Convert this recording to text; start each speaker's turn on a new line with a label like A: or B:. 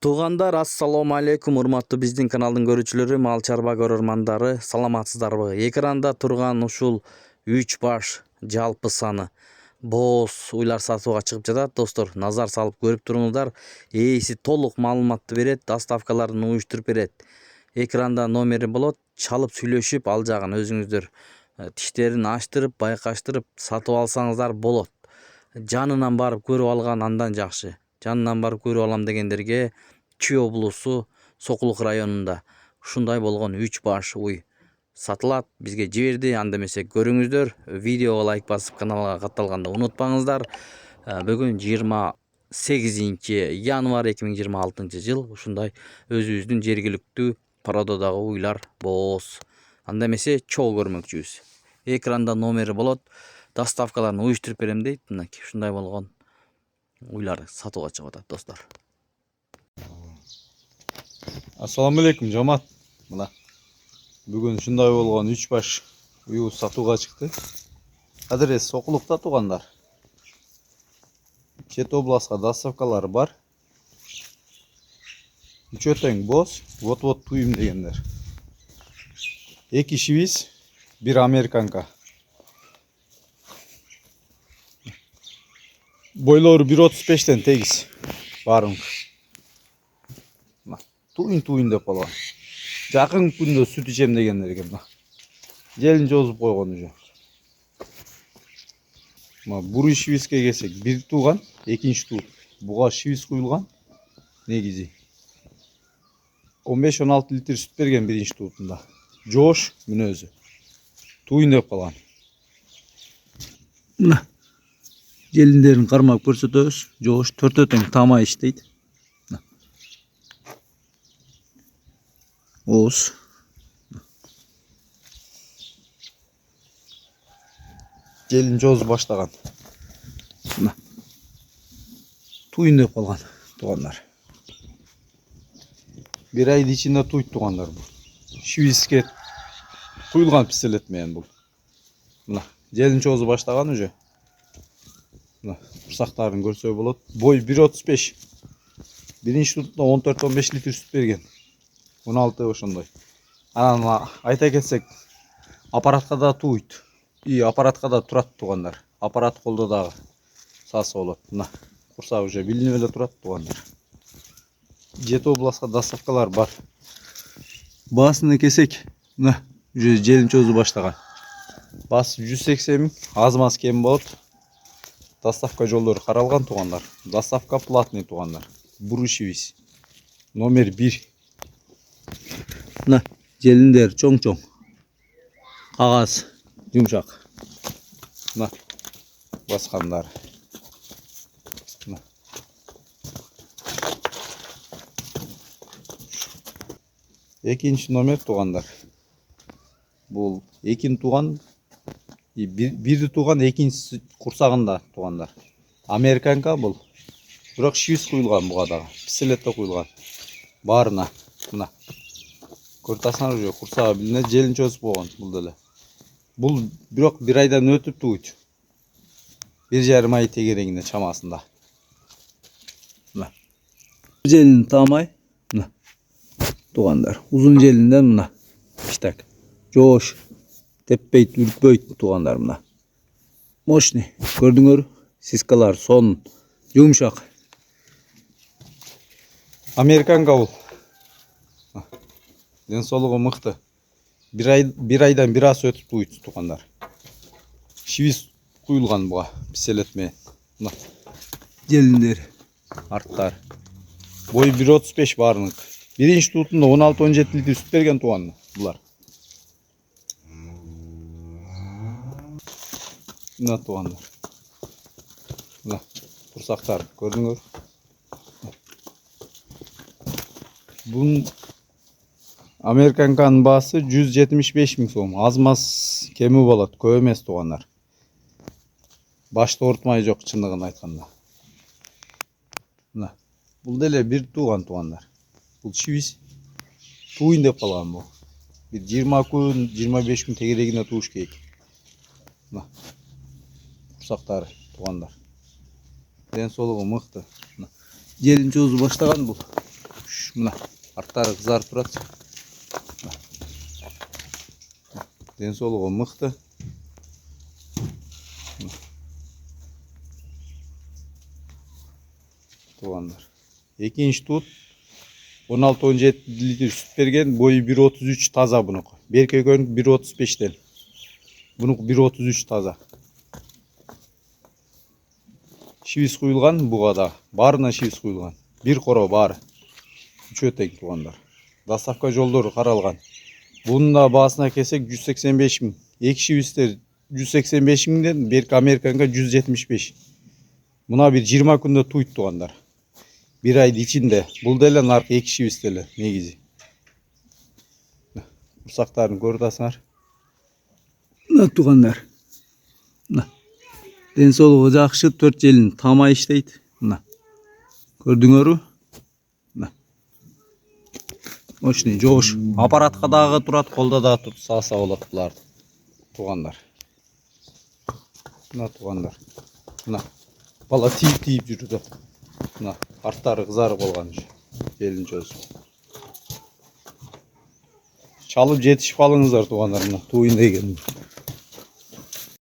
A: Туугандар, ассалому алейкум, урматтуу биздин каналдын көрүүчүлөрү, мал чарба көрөрмандары, саламатсыздарбы? Экранда турган ушул 3 баш жалпы саны бооз уйлар сатууга чыгып жатат. Достор, назар салып көрүп туруңуздар. Ээси толук маалыматты берет, доставкаларын уюштуруп берет. Экранда номери болот, чалып сүйлөшүп ал жагын өзүңүздөр тиштерин ачтырып, байкаштырып сатып алсаңыздар болот. Жанынан барып көрүп алган андан жакшы. Жанынан барып көрүп алам дегендерге Чүй облусу Сокулук районунда ушундай болгон 3 баш уй сатылат. Бизге жиберди. Анда эмесе көрүңүздөр. Видеого лайк басып каналга катталганды унутпаңыздар. Бүгүн 28 январь 2026 жыл. Ушундай өзүбүздүн жергиликтүү порододагы уйлар бооз. Анда эмесе чоо көрмөкчүбүз. Экранда номери болот. Доставкаларын уюштуруп берем дейт. Мынакей ушундай болгон уйлар сатууга чыгып атат, достор.
B: Assalamu alaikum жамаат. Мына бүгүн ушундай болгон 3 баш уюбуз сатууга чыкты. Адрес Сокулукта туугандар. Чет областка доставкалары бар. Үчөө тең боз, вот туюм дегендер. 2 швиз, 1 американка. Бойлору 1.35-тен тегиз баарың. Туйын деп калган. Жакын күндө сүт ичем дегендерге мына. Желин жозуп койгон уже. Мына буруй швизге келсек, бир тууган, экинчи туу. Буга швиз куюлган. Негизи 15-16 литр сүт берген биринчи туутунда. Жоош мүнөзү. Туйын деп калган. Мына желиндерин кармап көрсөтөбүз. Жоош төртөө тең тама иштейт. Oğuz. Gelin jozu başlagan. Tuyun деп kalgan tuğanlar. Bir aydı içinde tuyut tuğanlar bu. Şivizke tuyulgan piseletmeyen bu. Gelin jozu başlagan уже. Kursakların görse bolot. Boy 1.35. Birinci tutunda 14-15 litre süt bergen. 16 ошондой. Анан айта кетсек, аппаратка да туйт. И аппаратка да турат туугандар. Аппарат колдо дагы сасы болот. Мына курсак уже билинип эле турат туугандар. Жет областка доставкалар бар. Басына келсек, мына уже желин чозу баштаган. Бас 180 миң, аз маз кем болот. Доставка жолдору каралган туугандар. Доставка платный туугандар. Бурушевис. Номер 1. Мына желиндер чоң-чоң. Кагаз жумшак. Мына баскандар. Мына. Экинчи номер туугандар. Бул экинчи тууган, бирди тууган экинчи курсагында туугандар. Американка бул. Бирок швиз куюлган буга дагы. Пистолетте куюлган. Баарына. Мына. Көртасыңар уже курсага билине желин чозуп болгон бул деле. Бул бирок бир айдан өтүп туйт. 1,5 ай тегерегинде чамасында. Мына. Желин тамай. Мына. Туугандар. Узун желинден мына. Иштек. Жоош. Теппейт, үркпөйт туугандар мына. Мощный. Көрдүңөр? Сискалар сон. Жумшак. Американка бул. Ден соолугу мыкты. Бир айдан бир аз өтүп туйт туугандар. Швиз куюлган буга пистолет менен. Мына. Желиндер, арттар. Бой 1.35 баарыныкы. Биринчи туутунда 16-17 литр сүт берген тууган булар. Мына туугандар. Мына курсактар көрдүңөр? Бун Американканын баасы 175 миң сом. Аз маз кеми болот, көп эмес туугандар. Башты ортмай жок чындыгын айтканда. Мына. Бул деле бир туугандар. Бул швиз туйын деп калган бул. Бир 20 күн, 25 күн тегерегине туыш керек. Мына. Курсактары туугандар. Ден соолугу мыкты. Желин чозу баштаган бул. Mına arttары kızarıp turат. Денсаулығы мықты. Туғандар. Екінші тут 16-17 литр süt берген, бойы 1.33 таза бұнық. Беркекөнік 1.35'ten. Бұнық 1.33 таза. Шивис құйылған бұғада. Барына шивис құйылған. Bir қора бары. Үш өтек туғандар. Доставка жолдары қаралған. Bunun da bağısına kesek 185 bin. Ek şivistler 185 binden berk Amerikan'a 175. Buna bir 20 günde tuyut tuğanlar. Bir ay içinde. Bul delen arka ek şivistlerle. Ne gizi. Ursaklarını görüyorsunuz.
C: Ne tuğanlar. Densoğluğu жақшы 4 jelin tama işteydi. Gördüңөр mü? Oşni жош.
B: Аппаратқа дағы тұрат, қолда да тұрт, саса болады бұларды. Туғандар. Мына туғандар. Мына. Бала тиіп жүрді. Мына арттары қызарып болған уже. Желін жозып. Çalып жетішіп қалыңыздар туғандар. Мына туйын деген.